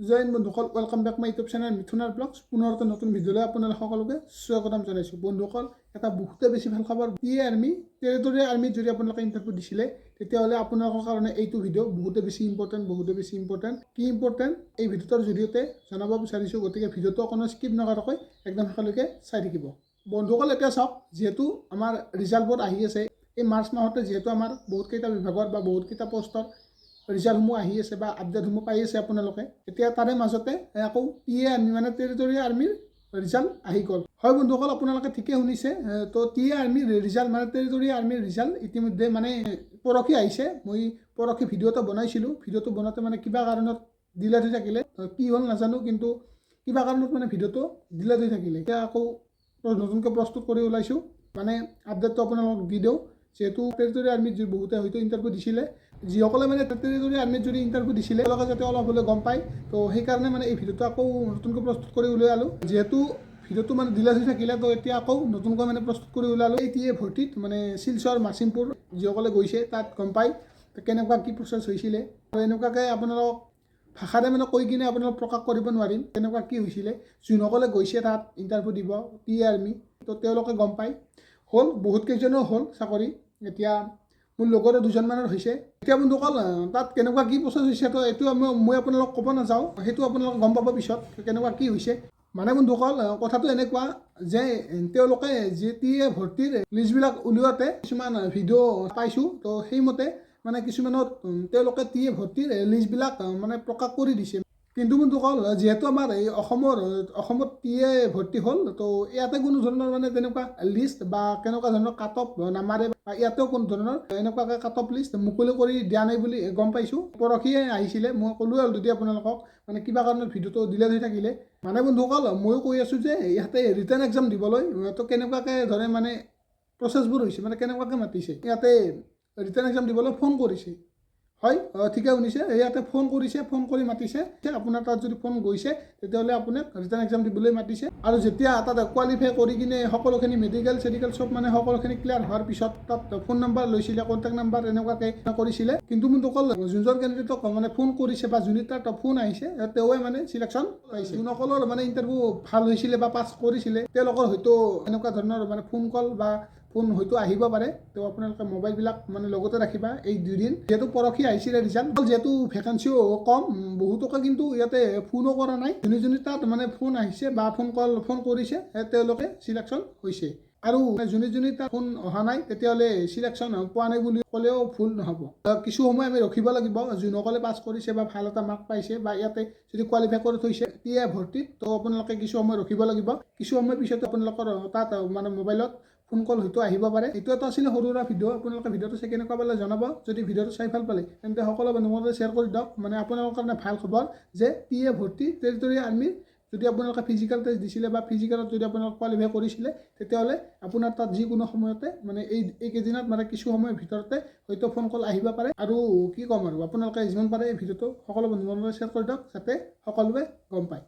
জয় হিন্দ বন্ধুসকল, welcome back my YouTube channel মিথুনাৰ ব্লগছ। পুনৰতে নতুন ভিডিঅ'লৈ আপোনালোক সকলোকে স্বাগতম জনাইছোঁ। বন্ধুসকল, এটা বহুতে বেছি ভাল খবৰ। টিএ আৰ্মি টেৰিটৰিয়েল আৰ্মিত যদি আপোনালোকে ইণ্টাৰভিউ দিছিলে, তেতিয়াহ'লে আপোনালোকৰ কাৰণে এইটো ভিডিঅ' বহুতে বেছি ইম্পৰ্টেণ্ট। কি ইম্পৰ্টেণ্ট এই ভিডিঅ'টোৰ জৰিয়তে জনাব বিচাৰিছোঁ। গতিকে ভিডিঅ'টো অকণো স্কিপ নকৰাকৈ একদম শেষলৈকে চাই থাকিব। বন্ধুসকল, এতিয়া চাওক, যিহেতু আমাৰ ৰিজাল্টবোৰ আহি আছে, এই মাৰ্চ মাহতে যিহেতু আমাৰ বহুতকেইটা বিভাগৰ বা বহুতকেইটা পোষ্টৰ ৰিজাল্টসমূহ আহি আছে বা আপডেটসমূহ পাই আছে আপোনালোকে। এতিয়া তাৰে মাজতে আকৌ টিএ আৰ্মি মানে টেৰিটৰিয়েল আৰ্মিৰ ৰিজাল্ট আহি গ'ল। হয় বন্ধুসকল, আপোনালোকে ঠিকে শুনিছে। তো টিএ আৰ্মিৰ ৰিজাল্ট মানে টেৰিটৰিয়েল আৰ্মিৰ ৰিজাল্ট ইতিমধ্যে মানে পৰহি আহিছে। মই পৰহি ভিডিঅ' এটা বনাইছিলোঁ। ভিডিঅ'টো বনাওঁতে মানে কিবা কাৰণত ডিলেট হৈ থাকিলে, কি হ'ল নাজানো, কিন্তু কিবা কাৰণত মানে ভিডিঅ'টো ডিলেট হৈ থাকিলে। এতিয়া আকৌ নতুনকৈ প্ৰস্তুত কৰি ওলাইছোঁ, মানে আপডেটটো আপোনালোকক দি দিওঁ। যিহেতু টেৰিটৰিয়েল আৰ্মিত বহুতে হয়তো ইণ্টাৰভিউ দিছিলে, যিসকলে মানে টেৰিটৰিয়েল আৰ্মিত যদি ইণ্টাৰভিউ দিছিলে তেওঁলোকে যাতে অলপ হ'লেও গম পায়। তো সেইকাৰণে মানে এই ভিডিঅ'টো আকৌ নতুনকৈ প্ৰস্তুত কৰি উলিয়ালোঁ। যিহেতু ভিডিঅ'টো মানে ডিলেট হৈ থাকিলে, তো এতিয়া আকৌ নতুনকৈ মানে প্ৰস্তুত কৰি ওলালোঁ। এই টিএ ভৰ্তিত মানে শিলচৰ মাচিমপুৰ যিসকলে গৈছে তাত গম পায় কেনেকুৱা কি প্ৰচেছ হৈছিলে। আৰু এনেকুৱাকৈ আপোনালোক ভাষাৰে মানে কৈ কিনে আপোনালোক প্ৰকাশ কৰিব নোৱাৰিম কেনেকুৱা কি হৈছিলে। যোনসকলে গৈছে তাত ইণ্টাৰভিউ দিব টিএ আৰ্মি, তো তেওঁলোকে গম পায়। হ'ল বহুত কেইজনেও হ'ল চাকৰি। এতিয়া মোৰ লগতে দুজনমানৰ হৈছে। এতিয়া বন্ধুসকল, তাত কেনেকুৱা কি প্ৰচেছ হৈছে, তো এইটো মই আপোনালোক ক'ব নাযাওঁ, সেইটো আপোনালোক গম পাব পিছত কেনেকুৱা কি হৈছে। মানে বন্ধুসকল, কথাটো এনেকুৱা যে তেওঁলোকে যি টিএ ভৰ্তিৰ লিষ্টবিলাক উলিয়াওঁতে কিছুমান ভিডিঅ' পাইছোঁ। তো সেইমতে মানে কিছুমানত তেওঁলোকে টিএ ভৰ্তিৰ লিষ্টবিলাক মানে প্ৰকাশ কৰি দিছে। কিন্তু বন্ধুসকল, যিহেতু আমাৰ এই অসমত টিএ ভৰ্তি হ'ল, তো ইয়াতে কোনো ধৰণৰ মানে তেনেকুৱা লিষ্ট বা কেনেকুৱা ধৰণৰ কাট অফ নামাৰে, বা ইয়াতেও কোনো ধৰণৰ এনেকুৱাকৈ কাট অফ লিষ্ট মুকলি কৰি দিয়া নাই বুলি গম পাইছোঁ। পৰহিয়ে আহিছিলে, মই ক'লোঁ অলৰেডি আপোনালোকক, মানে কিবা কাৰণত ভিডিঅ'টো ডিলেট হৈ থাকিলে। মানে বন্ধুসকল, ময়ো কৈ আছোঁ যে ইয়াতে ৰিটেন এক্সাম দিবলৈ তো কেনেকুৱাকৈ ধৰে মানে প্ৰচেছবোৰ হৈছে, মানে কেনেকুৱাকৈ মাতিছে। ইয়াতে ৰিটেন এক্সাম দিবলৈ ফোন কৰিছে। হয়, ঠিকে শুনিছে, ইয়াতে ফোন কৰিছে, ফোন কৰি মাতিছে। আপোনাৰ তাত যদি ফোন গৈছে, তেতিয়াহ'লে আপোনাক ৰিটাৰ্ণ এক্সাম দিবলৈ মাতিছে। আৰু যেতিয়া তাত কোৱালিফাই কৰি কিনে সকলোখিনি মেডিকেল চব মানে সকলোখিনি ক্লিয়াৰ হোৱাৰ পিছত তাত ফোন নম্বৰ লৈছিলে, কণ্টেক্ট নম্বৰ এনেকুৱাকৈ কৰিছিলে। কিন্তু বন্ধুসকল, যোনজন কেণ্ডিডেটক মানে ফোন কৰিছে বা যোনে তাত ফোন আহিছে, তেওঁৱে মানে চিলেকশ্যন পাইছে। যোনসকলৰ মানে ইণ্টাৰভিউ ভাল হৈছিলে বা পাছ কৰিছিলে, তেওঁলোকৰ হয়তো এনেকুৱা ধৰণৰ মানে ফোন কল বা ফোন হয়তো আহিব পাৰে। তো আপোনালোকে মোবাইলবিলাক মানে লগতে ৰাখিবা এই দুদিন। যিহেতু পৰহি আহিছিলে ৰিজাল্ট, যিহেতু ভেকেঞ্চিও কম, বহুতকে কিন্তু ইয়াতে ফোনো কৰা নাই। যোনে তাত মানে ফোন আহিছে বা ফোন কৰিছে, তেওঁলোকে চিলেকশ্যন হৈছে। আৰু যোনে তাত ফোন অহা নাই, তেতিয়াহ'লে চিলেকশ্যন পোৱা নাই বুলি ক'লেও ভুল নহ'ব। কিছু সময় আমি ৰখিব লাগিব। যোনসকলে পাছ কৰিছে বা ভাল এটা মাৰ্ক পাইছে বা ইয়াতে যদি কোৱালিফাই কৰি থৈছে টিএ ভৰ্তিত, তো আপোনালোকে কিছু সময় ৰখিব লাগিব। কিছু সময় পিছত আপোনালোকৰ তাত মানে মোবাইলত ফোন কল হয়তো আহিব পাৰে। এইটো এটা আছিলে সৰু সুৰা ভিডিঅ'। আপোনালোকে ভিডিঅ'টো চাই কেনেকুৱা পালে জনাব। যদি ভিডিঅ'টো চাই ভাল পালে, তেন্তে সকলো বন্ধুৰ লগত শ্বেয়াৰ কৰি দিয়ক। মানে আপোনালোকৰ কাৰণে ভাল খবৰ যে টিএ ভৰ্তি টেৰিটৰিয়েল আৰ্মিৰ যদি আপোনালোকে ফিজিকেল টেষ্ট দিছিলে বা ফিজিকেলত যদি আপোনালোকে কোৱালিফাই কৰিছিলে, তেতিয়াহ'লে আপোনাৰ তাত যিকোনো সময়তে মানে এইকেইদিনত মানে কিছু সময়ৰ ভিতৰতে হয়তো ফোন কল আহিব পাৰে। আৰু কি ক'ম আৰু, আপোনালোকে যিমান পাৰে এই ভিডিঅ'টো সকলো বন্ধুৰ লগত শ্বেয়াৰ কৰি দিয়ক, যাতে সকলোৱে গম পায়।